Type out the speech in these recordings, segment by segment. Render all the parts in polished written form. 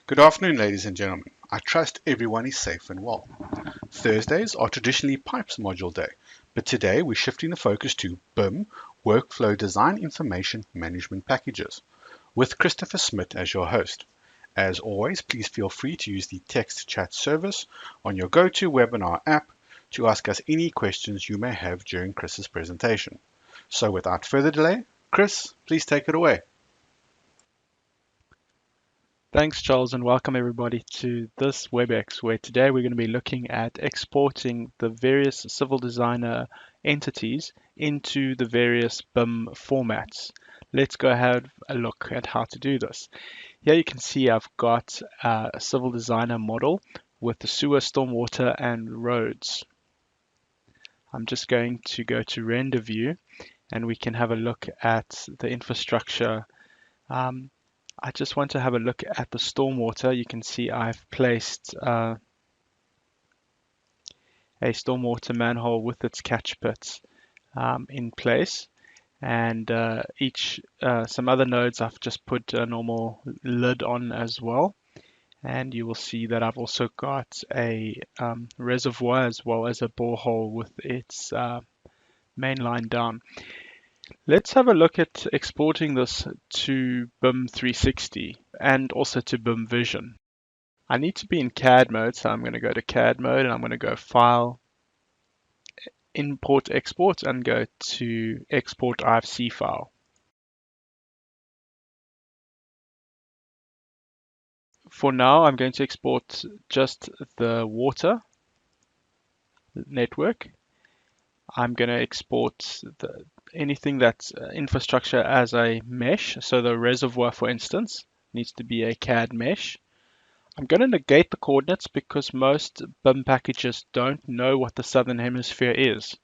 Good afternoon, ladies and gentlemen. I trust everyone is safe and well. Thursdays are traditionally Pipes module day, but today we're shifting the focus to BIM, Workflow Design Information Management Packages, with Christopher Smith as your host. As always, please feel free to use the text chat service on your GoToWebinar app to ask us any questions you may have during Chris's presentation. So without further delay, Chris, please take it away. Thanks, Charles, and welcome everybody to this WebEx, where today we're going to be looking at exporting the various Civil Designer entities into the various BIM formats. Let's go have a look at how to do this. Here you can see I've got a Civil Designer model with the sewer, stormwater, and roads. I'm just going to go to Render View, and we can have a look at the infrastructure. I just want to have a look at the stormwater. You can see I've placed a stormwater manhole with its catch pits in place, and some other nodes I've just put a normal lid on as well. And you will see that I've also got a reservoir as well as a borehole with its main line down. Let's have a look at exporting this to BIM 360 and also to BIM Vision. I need to be in CAD mode, so I'm going to go to CAD mode and I'm going to go File, Import Export, and go to Export IFC file. For now, I'm going to export just the water network. I'm going to export anything that's infrastructure as a mesh. So the reservoir, for instance, needs to be a CAD mesh. I'm going to negate the coordinates because most BIM packages don't know what the southern hemisphere is.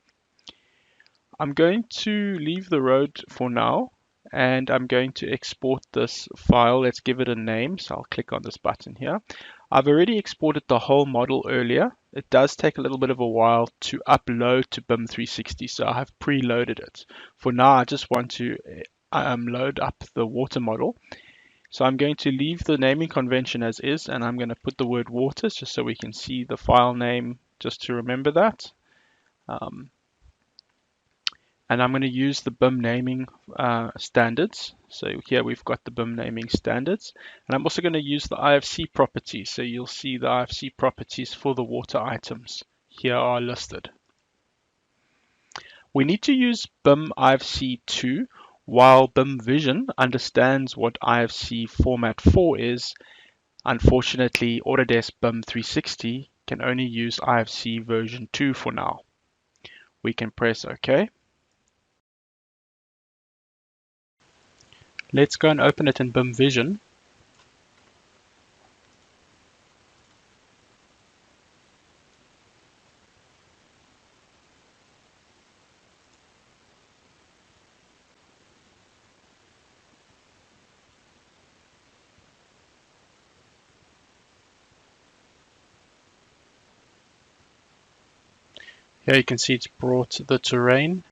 I'm going to leave the road for now, and I'm going to export this file. Let's give it a name. So I'll click on this button here. I've already exported the whole model earlier. It does take a little bit of a while to upload to BIM 360, so I have preloaded it. For now, I just want to load up the water model. So I'm going to leave the naming convention as is, and I'm going to put the word water just so we can see the file name, just to remember that. And I'm going to use the BIM naming standards. So here we've got the BIM naming standards. And I'm also going to use the IFC properties. So you'll see the IFC properties for the water items here are listed. We need to use BIM IFC 2 while BIM Vision understands what IFC format 4 is. Unfortunately, Autodesk BIM 360 can only use IFC version 2 for now. We can press OK. Let's go and open it in BIM Vision. Here you can see it's brought the terrain.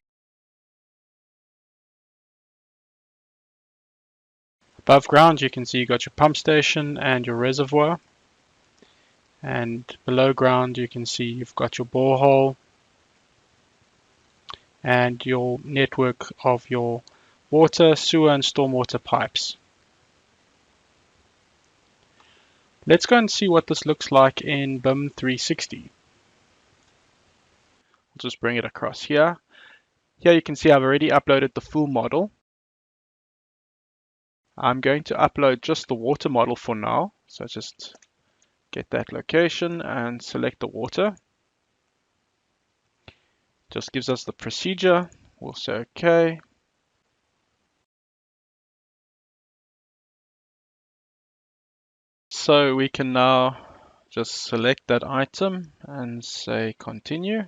Above ground you can see you got your pump station and your reservoir. And below ground you can see you've got your borehole and your network of your water, sewer and stormwater pipes. Let's go and see what this looks like in BIM 360. I'll just bring it across here. Here you can see I've already uploaded the full model. I'm going to upload just the water model for now. So just get that location and select the water. Just gives us the procedure. We'll say OK. So we can now just select that item and say continue.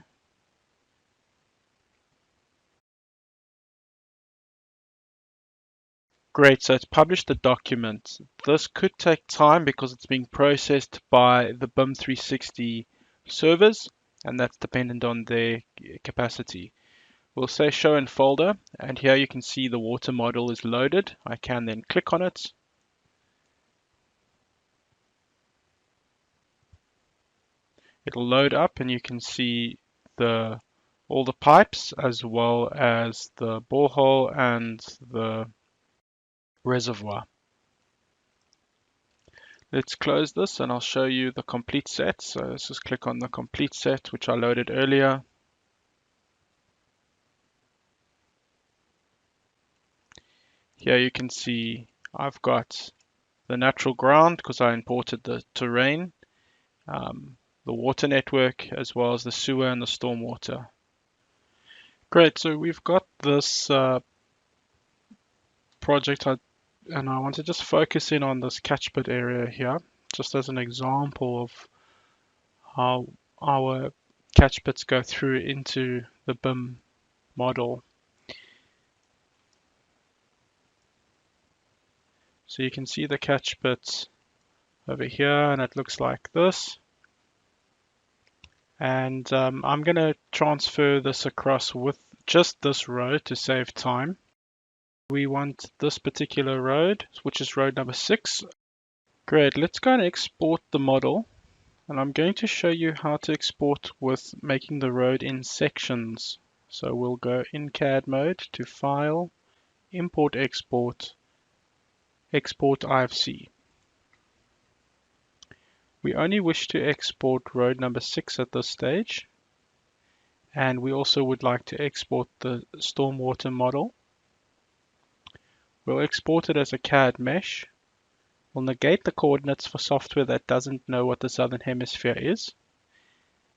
Great, so it's published the document. This could take time because it's being processed by the BIM 360 servers, and that's dependent on their capacity. We'll say show in folder, and here you can see the water model is loaded. I can then click on it. It'll load up and you can see the all the pipes as well as the borehole and the reservoir. Let's close this and I'll show you the complete set. So let's just click on the complete set, which I loaded earlier. Here you can see I've got the natural ground because I imported the terrain, the water network, as well as the sewer and the stormwater. Great, so we've got this project and I want to just focus in on this catchpit area here, just as an example of how our catchpits go through into the BIM model. So you can see the catchpit over here and it looks like this. And I'm going to transfer this across with just this road to save time. We want this particular road, which is road number 6. Great, let's go and export the model. And I'm going to show you how to export with making the road in sections. So we'll go in CAD mode to File, Import Export, Export IFC. We only wish to export road number 6 at this stage. And we also would like to export the stormwater model. We'll export it as a CAD mesh. We'll negate the coordinates for software that doesn't know what the southern hemisphere is.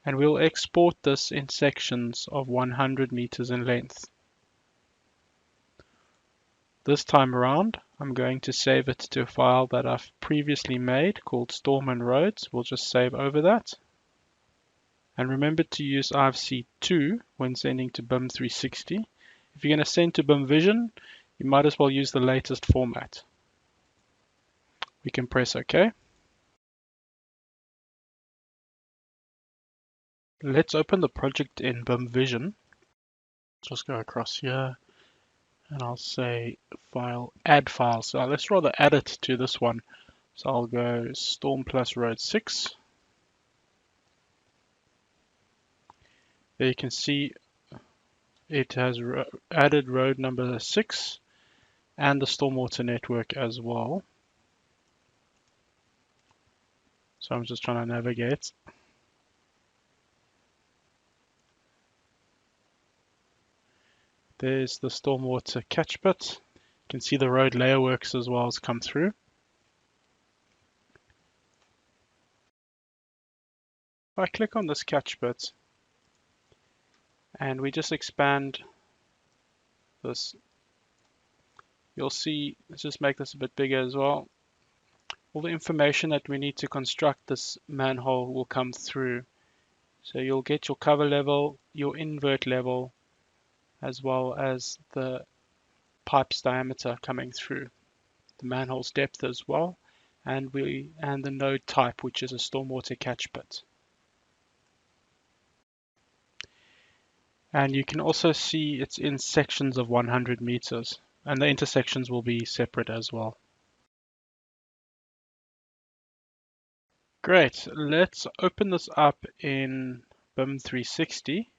And we'll export this in sections of 100 meters in length. This time around, I'm going to save it to a file that I've previously made called Storm and Roads. We'll just save over that. And remember to use IFC2 when sending to BIM 360. If you're going to send to BIM Vision, you might as well use the latest format. We can press OK. Let's open the project in BIM Vision. Just go across here and I'll say File, Add File. So let's rather add it to this one. So I'll go Storm plus Road 6. There you can see it has added road number 6 and the stormwater network as well. So I'm just trying to navigate. There's the stormwater catch pit. You can see the road layer works as well as come through. If I click on this catch pit and we just expand this, you'll see, let's just make this a bit bigger as well. All the information that we need to construct this manhole will come through. So you'll get your cover level, your invert level, as well as the pipe's diameter coming through, the manhole's depth as well, and the node type, which is a stormwater catch pit. And you can also see it's in sections of 100 meters, and the intersections will be separate as well. Great, let's open this up in BIM 360.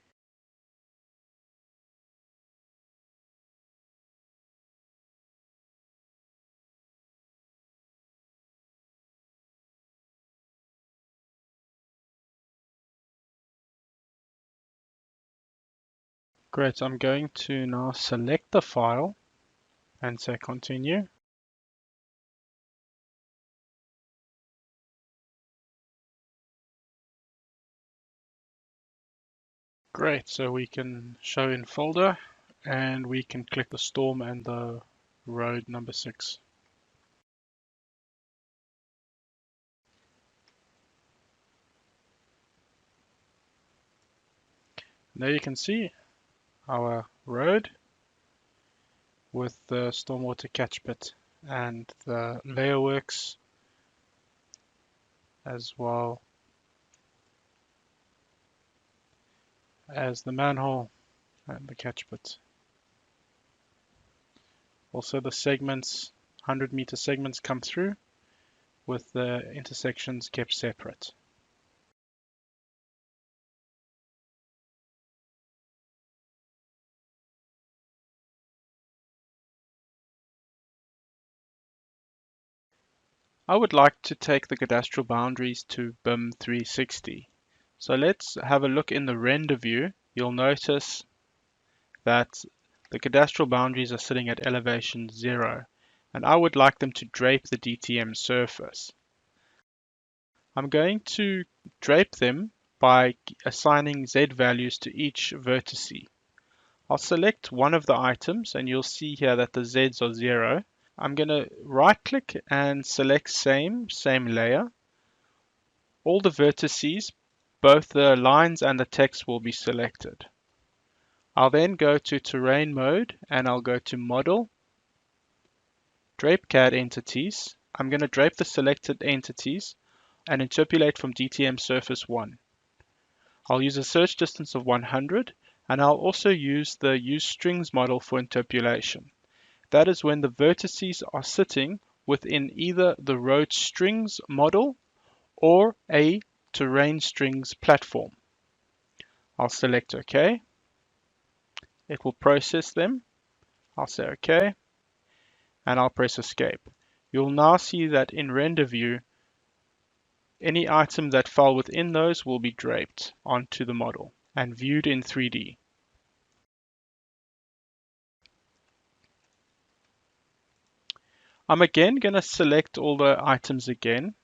Great, I'm going to now select the file and say continue. Great, so we can show in folder and we can click the storm and the road number 6. There you can see our road with the stormwater catch pit and the layer works as well as the manhole and the catch pit. Also the segments, 100-meter segments come through with the intersections kept separate. I would like to take the cadastral boundaries to BIM 360. So let's have a look in the render view. You'll notice that the cadastral boundaries are sitting at elevation 0, and I would like them to drape the DTM surface. I'm going to drape them by assigning Z values to each vertice. I'll select one of the items, and you'll see here that the Z's are 0. I'm going to right click and select same layer. All the vertices, both the lines and the text, will be selected. I'll then go to terrain mode and I'll go to model, drape CAD entities. I'm going to drape the selected entities and interpolate from DTM surface 1. I'll use a search distance of 100, and I'll also use the use strings model for interpolation. That is when the vertices are sitting within either the road strings model or a terrain strings platform. I'll select OK. It will process them. I'll say OK, and I'll press Escape. You'll now see that in render view, any item that fell within those will be draped onto the model and viewed in 3D. I'm again going to select all the items again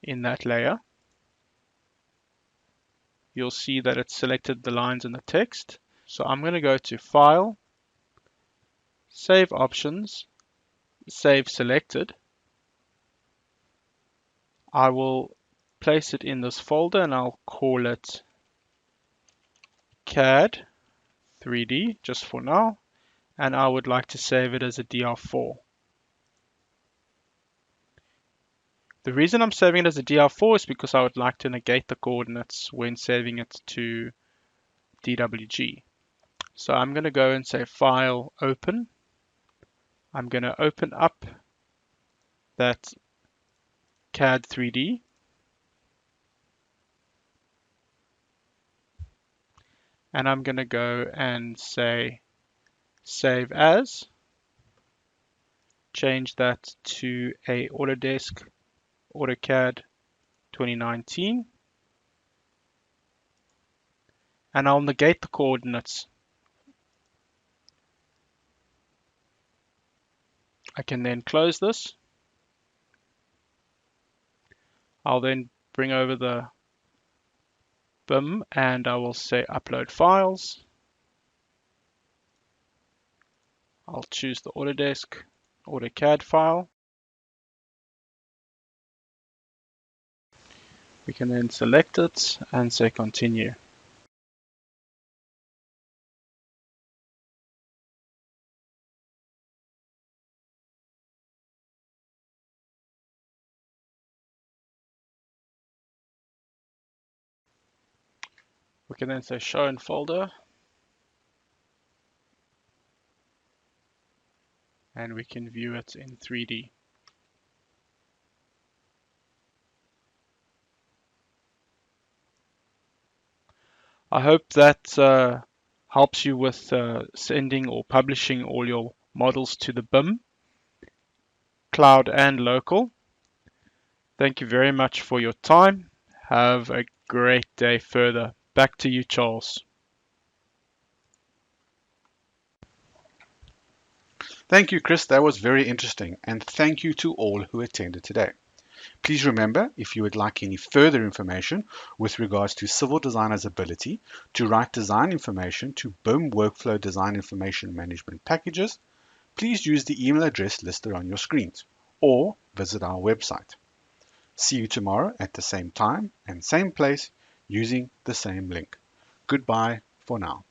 in that layer. You'll see that it's selected the lines and the text. So I'm going to go to File, Save Options, Save Selected. I will place it in this folder and I'll call it CAD 3D just for now. And I would like to save it as a DR4. The reason I'm saving it as a DR4 is because I would like to negate the coordinates when saving it to DWG. So I'm going to go and say File, Open. I'm going to open up that CAD 3D. And I'm going to go and say Save As. Change that to a Autodesk AutoCAD 2019. And I'll negate the coordinates. I can then close this. I'll then bring over the BIM and I will say Upload Files. I'll choose the Autodesk AutoCAD file. We can then select it and say Continue. We can then say Show in Folder, and we can view it in 3D. I hope that helps you with sending or publishing all your models to the BIM, cloud and local. Thank you very much for your time. Have a great day further. Back to you, Charles. Thank you, Chris. That was very interesting. And thank you to all who attended today. Please remember, if you would like any further information with regards to civil designer's ability to write design information to BIM workflow design information management packages, please use the email address listed on your screens or visit our website. See you tomorrow at the same time and same place using the same link. Goodbye for now.